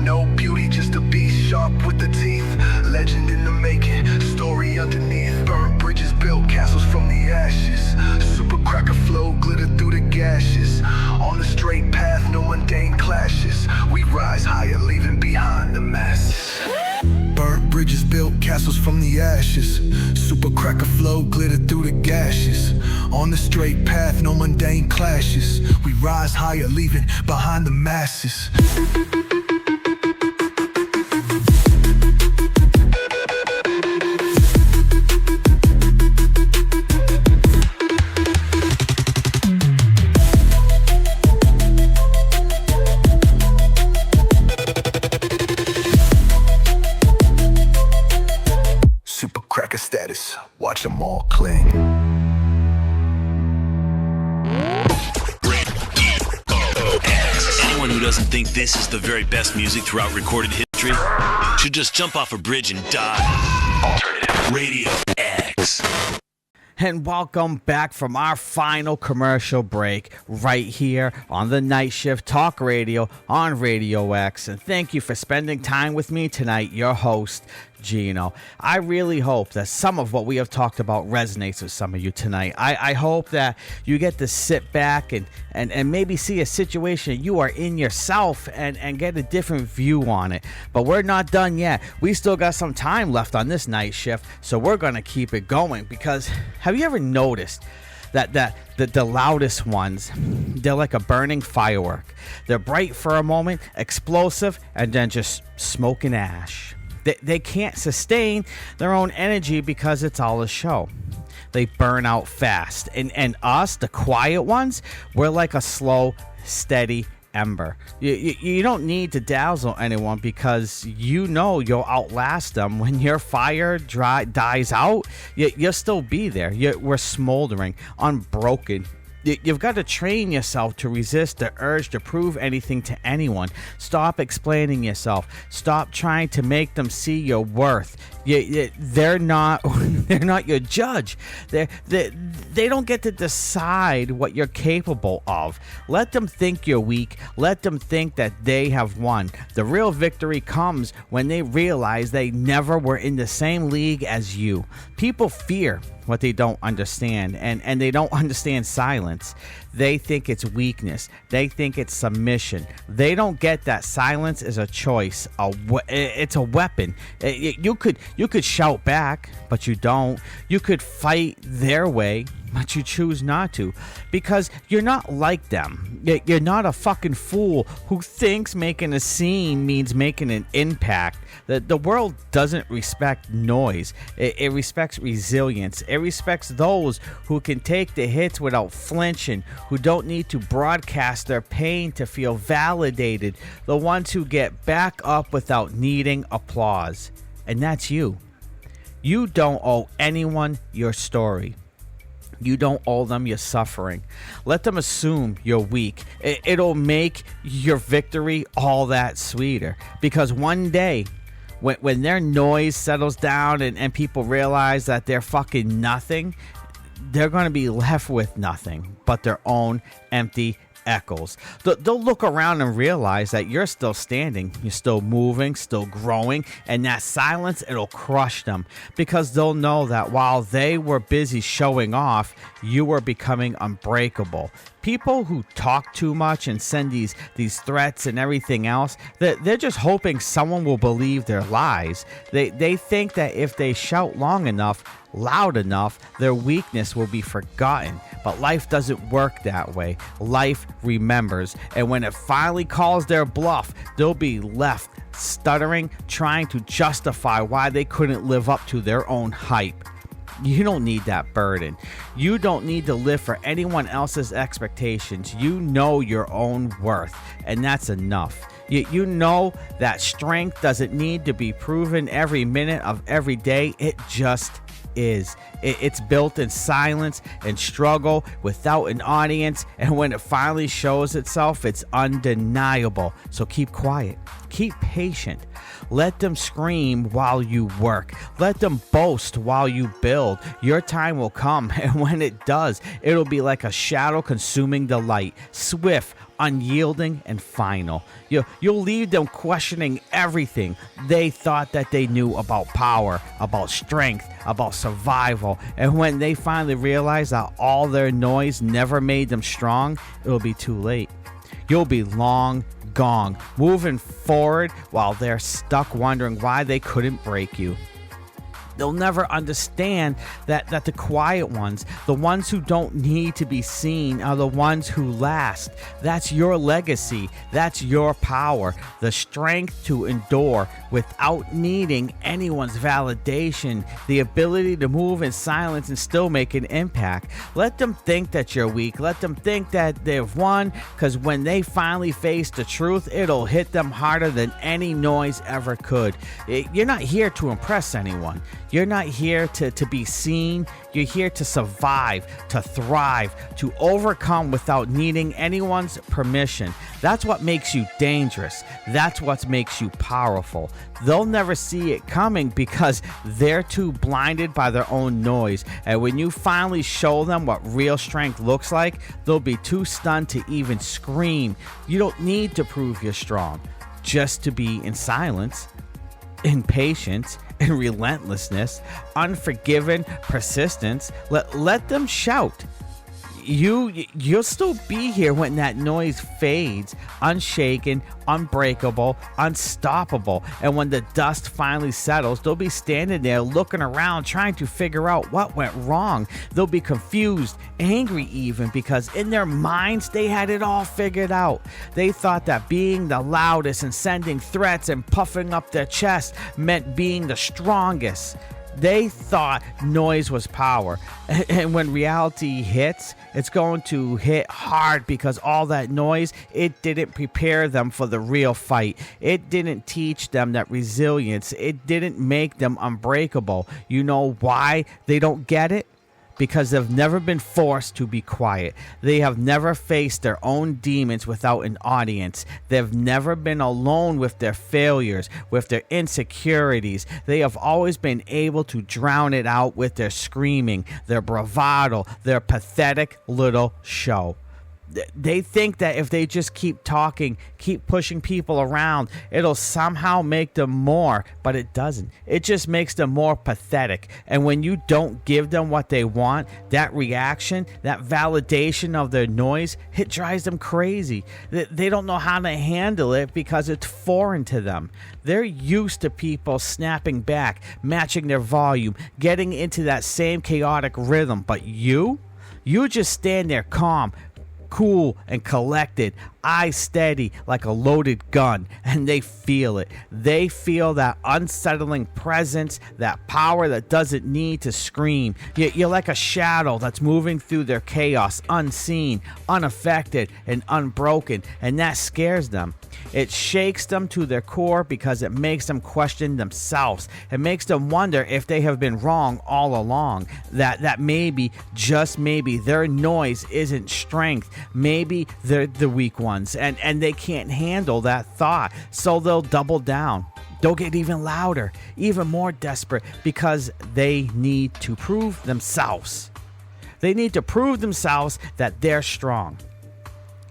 No beauty, just a beast, sharp with the teeth. Legend in the making, story underneath. Burnt bridges, built castles from the ashes. Super cracker flow, glitter through the gashes. On the straight path, no mundane clashes. We rise higher, leaving behind the masses. Burnt bridges, built castles from the ashes. Super cracker flow, glitter through the gashes. On the straight path, no mundane clashes. We rise higher, leaving behind the masses. Super cracker status, watch them all cling. Anyone who doesn't think this is the very best music throughout recorded history should just jump off a bridge and die. Alternative Radio X. And welcome back from our final commercial break right here on the Night Shift Talk Radio on Radio X. And thank you for spending time with me tonight, your host, Gino. I really hope that some of what we have talked about resonates with some of you tonight. I hope that you get to sit back and maybe see a situation you are in yourself and get a different view on it. But we're not done yet. We still got some time left on this night shift, so we're going to keep it going because have you ever noticed The loudest ones, they're like a burning firework. They're bright for a moment, explosive, and then just smoke and ash. They can't sustain their own energy because it's all a show. They burn out fast. And us, the quiet ones, we're like a slow, steady ember. You don't need to dazzle anyone because you know you'll outlast them. When your fire dies out, you'll still be there. We're smoldering, unbroken. You've got to train yourself to resist the urge to prove anything to anyone. Stop explaining yourself. Stop trying to make them see your worth. They're not your judge. They don't get to decide what you're capable of. Let them think you're weak. Let them think that they have won. The real victory comes when they realize they never were in the same league as you. People fear what they don't understand, and they don't understand silence. They think it's weakness. They think it's submission. They don't get that silence is a choice. It's a weapon. You could shout back, but you don't. You could fight their way, but you choose not to, because you're not like them. You're not a fucking fool who thinks making a scene means making an impact. The world doesn't respect noise. It respects resilience. It respects those who can take the hits without flinching, who don't need to broadcast their pain to feel validated, the ones who get back up without needing applause. And that's you. You don't owe anyone your story. You don't owe them your suffering. Let them assume you're weak. It'll make your victory all that sweeter. Because one day, when their noise settles down and people realize that they're fucking nothing, they're going to be left with nothing but their own empty echoes. They'll look around and realize that you're still standing, you're still moving, still growing, and that silence, it'll crush them, because they'll know that while they were busy showing off, you were becoming unbreakable. People who talk too much and send these threats and everything else, they're just hoping someone will believe their lies. They think that if they shout long enough, loud enough, their weakness will be forgotten. But life doesn't work that way. Life remembers. And when it finally calls their bluff, they'll be left stuttering, trying to justify why they couldn't live up to their own hype. You don't need that burden. You don't need to live for anyone else's expectations. You know your own worth, and that's enough. You know that strength doesn't need to be proven every minute of every day. It just is. It's built in silence and struggle without an audience, and when it finally shows itself, it's undeniable. So keep quiet. Keep patient. Let them scream while you work. Let them boast while you build. Your time will come, and when it does, it'll be like a shadow consuming the light, swift, unyielding, and final. You'll leave them questioning everything they thought that they knew about power, about strength, about survival. And when they finally realize that all their noise never made them strong, it'll be too late. You'll be long gone, moving forward while they're stuck wondering why they couldn't break you. They'll never understand that the quiet ones, the ones who don't need to be seen, are the ones who last. That's your legacy. That's your power. The strength to endure without needing anyone's validation. The ability to move in silence and still make an impact. Let them think that you're weak. Let them think that they've won, because when they finally face the truth, it'll hit them harder than any noise ever could. You're not here to impress anyone. You're not here to be seen. You're here to survive, to thrive, to overcome without needing anyone's permission. That's what makes you dangerous. That's what makes you powerful. They'll never see it coming because they're too blinded by their own noise. And when you finally show them what real strength looks like, they'll be too stunned to even scream. You don't need to prove you're strong, just to be in silence, in patience, in relentlessness, unforgiven persistence. Let them shout. You'll still be here when that noise fades, unshaken, unbreakable, unstoppable. And when the dust finally settles, they'll be standing there looking around trying to figure out what went wrong. They'll be confused, angry even, because in their minds they had it all figured out. They thought that being the loudest and sending threats and puffing up their chest meant being the strongest. They thought noise was power. And when reality hits, it's going to hit hard, because all that noise, it didn't prepare them for the real fight. It didn't teach them that resilience. It didn't make them unbreakable. You know why they don't get it? Because they've never been forced to be quiet. They have never faced their own demons without an audience. They've never been alone with their failures, with their insecurities. They have always been able to drown it out with their screaming, their bravado, their pathetic little show. They think that if they just keep talking, keep pushing people around, it'll somehow make them more, but it doesn't. It just makes them more pathetic. And when you don't give them what they want, that reaction, that validation of their noise, it drives them crazy. They don't know how to handle it because it's foreign to them. They're used to people snapping back, matching their volume, getting into that same chaotic rhythm. But you just stand there calm, cool and collected, eyes steady like a loaded gun, and they feel it. They feel that unsettling presence, that power that doesn't need to scream. You're like a shadow that's moving through their chaos, unseen, unaffected, and unbroken, and that scares them. It shakes them to their core because it makes them question themselves. It makes them wonder if they have been wrong all along, that maybe, just maybe, their noise isn't strength. Maybe they're the weak ones, and they can't handle that thought, so they'll double down. They'll get even louder, even more desperate, because they need to prove themselves. They need to prove themselves that they're strong.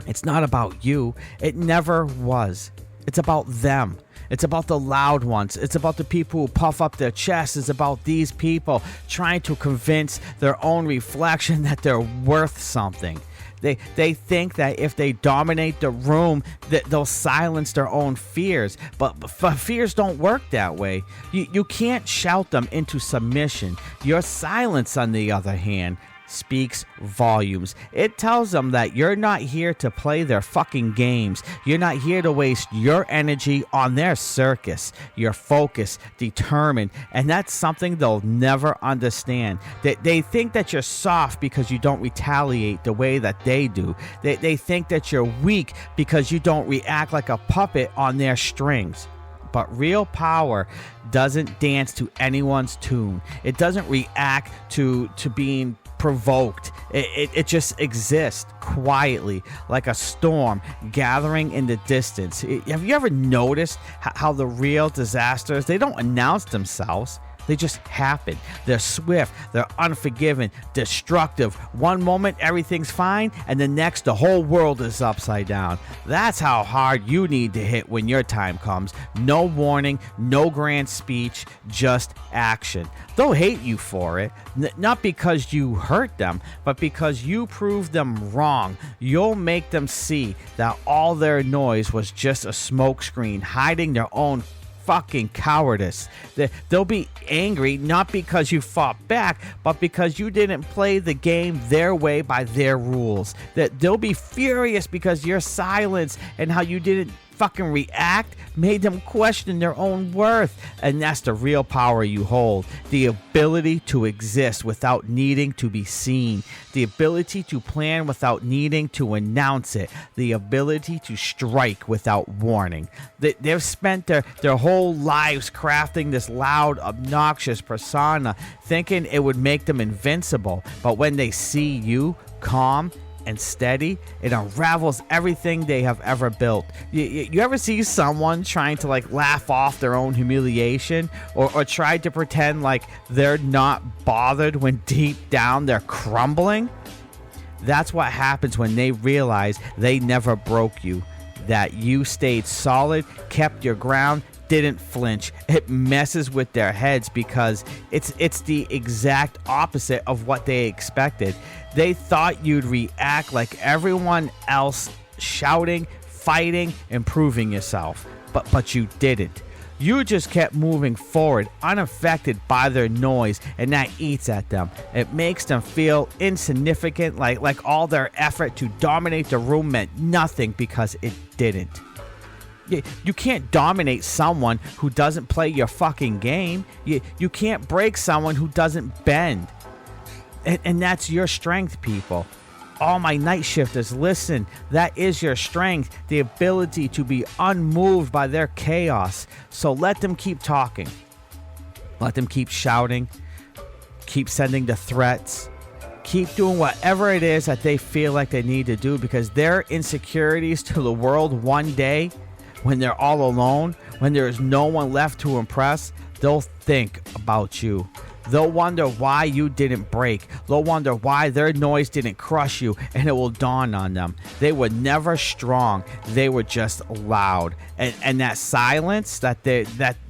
It's not about you. It never was. It's about them. It's about the loud ones. It's about the people who puff up their chests. It's about these people trying to convince their own reflection that they're worth something. They think that if they dominate the room, that they'll silence their own fears. But fears don't work that way. You can't shout them into submission. Your silence, on the other hand, speaks volumes. It tells them that you're not here to play their fucking games. You're not here to waste your energy on their circus. You're focused, determined, and that's something they'll never understand. They think that you're soft because you don't retaliate the way that they do. They think that you're weak because you don't react like a puppet on their strings. But real power doesn't dance to anyone's tune. It doesn't react to being provoked. It just exists quietly like a storm gathering in the distance. Have you ever noticed how the real disasters, they don't announce themselves? They just happen. They're swift, they're unforgiving, destructive. One moment everything's fine, and the next the whole world is upside down. That's how hard you need to hit when your time comes. No warning, no grand speech, just action. They'll hate you for it, not because you hurt them, but because you proved them wrong. You'll make them see that all their noise was just a smokescreen hiding their own fucking cowardice. They'll be angry not because you fought back, but because you didn't play the game their way by their rules. They'll be furious because your silence and how you didn't fucking react made them question their own worth. And that's the real power you hold. The ability to exist without needing to be seen. The ability to plan without needing to announce it. The ability to strike without warning. They've spent their whole lives crafting this loud, obnoxious persona, thinking it would make them invincible. But when they see you calm and steady, it unravels everything they have ever built. You ever see someone trying to laugh off their own humiliation, or try to pretend like they're not bothered when deep down they're crumbling? That's what happens when they realize they never broke you, that you stayed solid, kept your ground, didn't flinch. It messes with their heads because it's the exact opposite of what they expected. They thought you'd react like everyone else, shouting, fighting, improving yourself. But you didn't. You just kept moving forward, unaffected by their noise, and that eats at them. It makes them feel insignificant, like all their effort to dominate the room meant nothing because it didn't. You can't dominate someone who doesn't play your fucking game. You can't break someone who doesn't bend. And that's your strength, people. All my night shifters, listen, that is your strength, the ability to be unmoved by their chaos. So let them keep talking. Let them keep shouting. Keep sending the threats. Keep doing whatever it is that they feel like they need to do, because their insecurities to the world one day, when they're all alone, when there's no one left to impress, they'll think about you. They'll wonder why you didn't break. They'll wonder why their noise didn't crush you, and it will dawn on them. They were never strong. They were just loud. And that silence that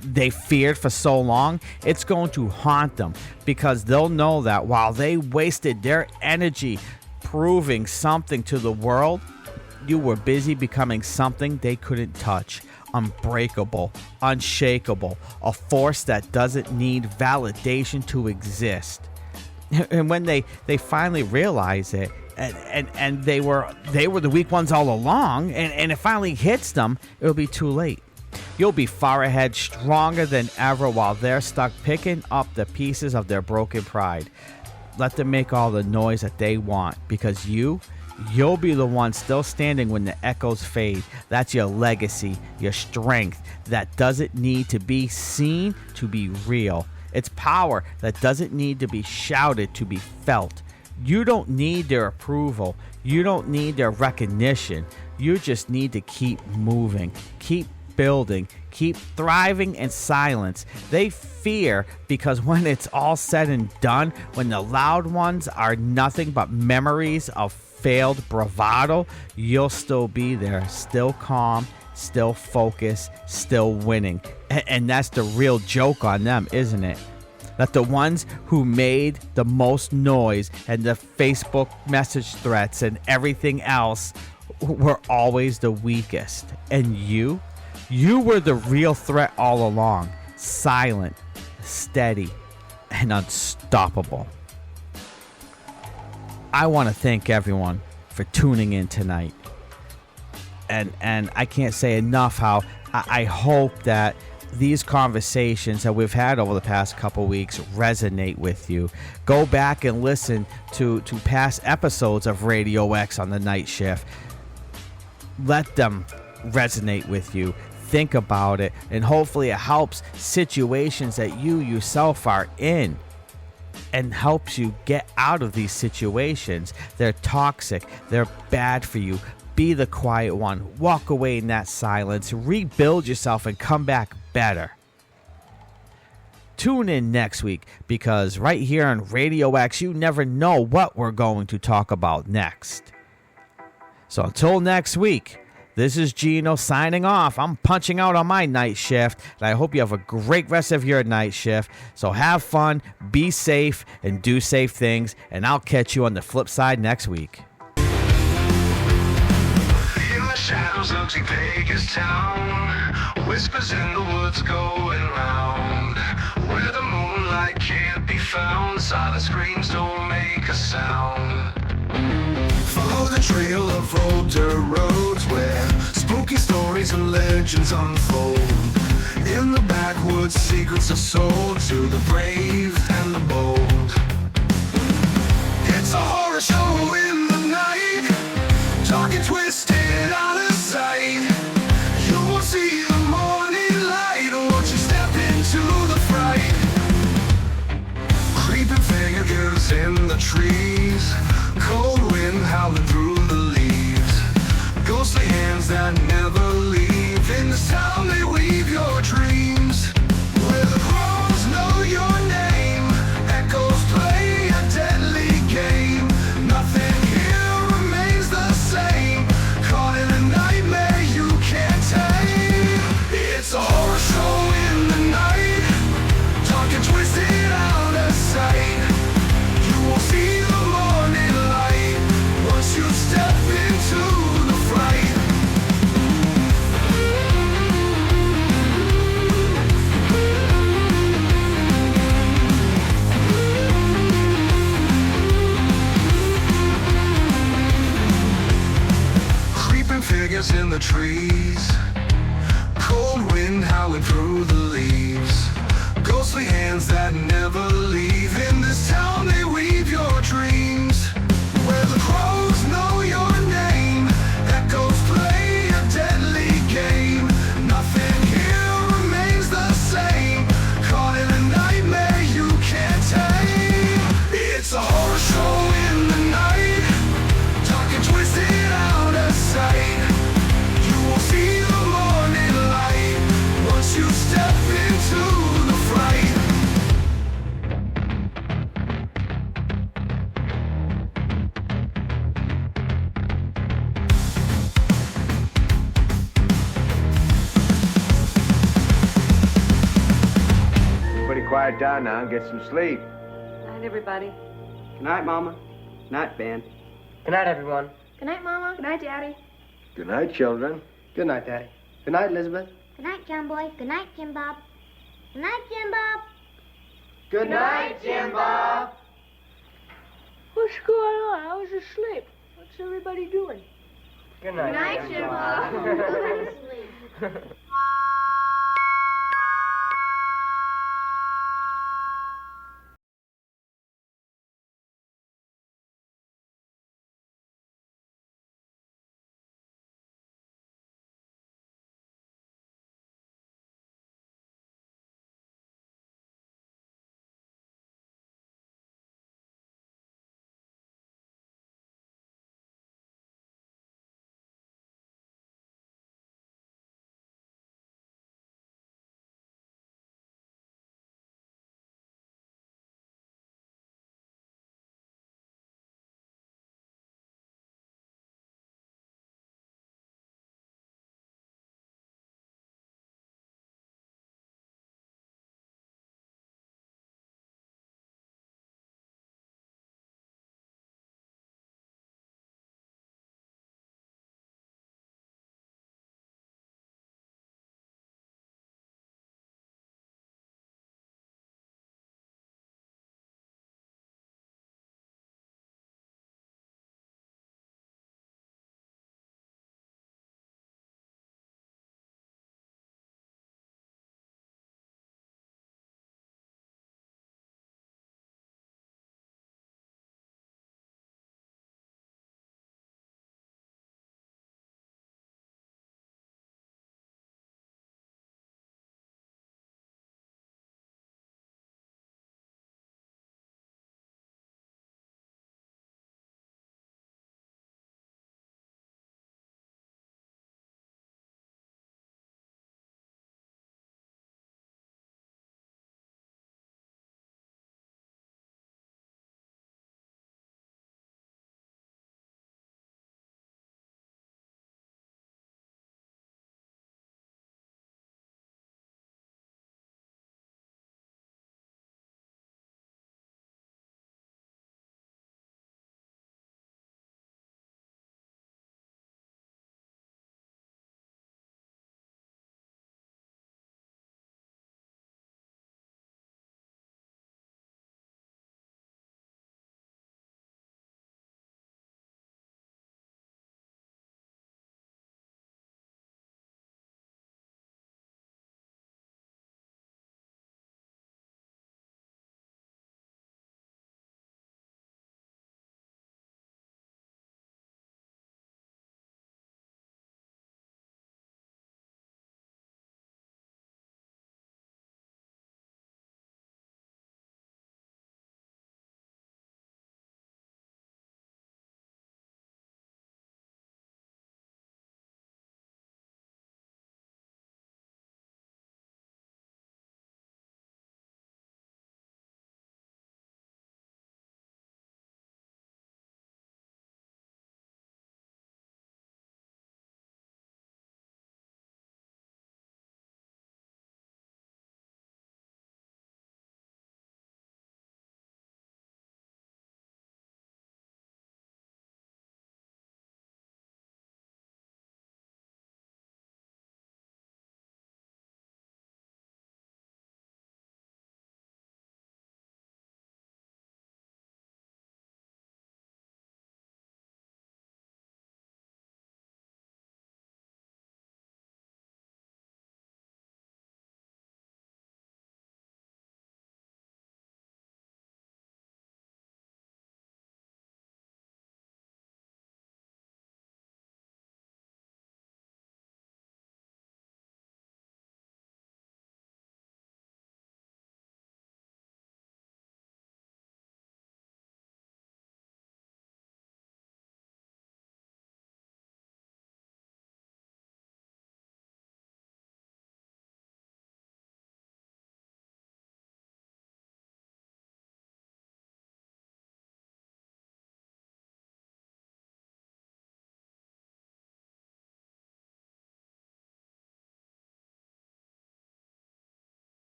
they feared for so long, it's going to haunt them, because they'll know that while they wasted their energy proving something to the world, you were busy becoming something they couldn't touch. Unbreakable, unshakable, a force that doesn't need validation to exist. And when they finally realize it, and they were the weak ones all along, and it finally hits them, it'll be too late. You'll be far ahead, stronger than ever, while they're stuck picking up the pieces of their broken pride. Let them make all the noise that they want, because you'll be the one still standing when the echoes fade. That's your legacy, your strength that doesn't need to be seen to be real. It's power that doesn't need to be shouted to be felt. You don't need their approval. You don't need their recognition. You just need to keep moving, keep building, keep thriving in silence. They fear because when it's all said and done, when the loud ones are nothing but memories of failed bravado, you'll still be there, still calm, still focused, still winning. And that's the real joke on them, isn't it? That the ones who made the most noise and the Facebook message threats and everything else were always the weakest. And you were the real threat all along. Silent, steady, and unstoppable. I want to thank everyone for tuning in tonight. And I can't say enough how I hope that these conversations that we've had over the past couple weeks resonate with you. Go back and listen to past episodes of Radio X on the night shift. Let them resonate with you. Think about it, and hopefully it helps situations that you yourself are in, and helps you get out of these situations. They're toxic. They're bad for you. Be the quiet one. Walk away in that silence. Rebuild yourself and come back better. Tune in next week, because right here on Radio X, you never know what we're going to talk about next. So until next week, this is Gino signing off. I'm punching out on my night shift, and I hope you have a great rest of your night shift. So have fun, be safe, and do safe things, and I'll catch you on the flip side next week. In the shadows of St. Vegas town, whispers in the woods going round, where the moonlight can't be found, silent screams don't make a sound. Follow the trail of old dirt roads where spooky stories and legends unfold. In the backwoods, secrets are sold to the brave and the bold. It's a horror show in the night, dark and twisted out of sight. You won't see the morning light, won't you step into the fright? Creeping figures in the trees, cold wind howling through the leaves, ghostly hands that never leave. In this town they weave your dreams, where the crows know your name, echoes play a deadly game. Nothing here remains the same, caught in a nightmare you can't tame. It's a horror show in the night, dark and twisted out of sight. You won't see the morning light. stars in the trees, cold wind howling through the leaves, ghostly hands that never leave. In this town they weave your dreams, where the crows know your name, echoes play a deadly game. Nothing here remains the same, caught in a nightmare you can't tame. It's a horror show in the night, dark and twisted out of sight. You will see the morning light once you step into the fright. Everybody quiet down now and get some sleep. Night, everybody. Good night, Mama. Night, Ben. Good night, everyone. Good night, Mama. Good night, Daddy. Good night, children. Good night, Daddy. Good night, Elizabeth. Good night, John Boy. Good night, Jim Bob. Good night, Jim Bob. Good night, Jim Bob. What's going on? I was asleep. What's everybody doing? Good night. Good night, Jim Bob. Go to sleep.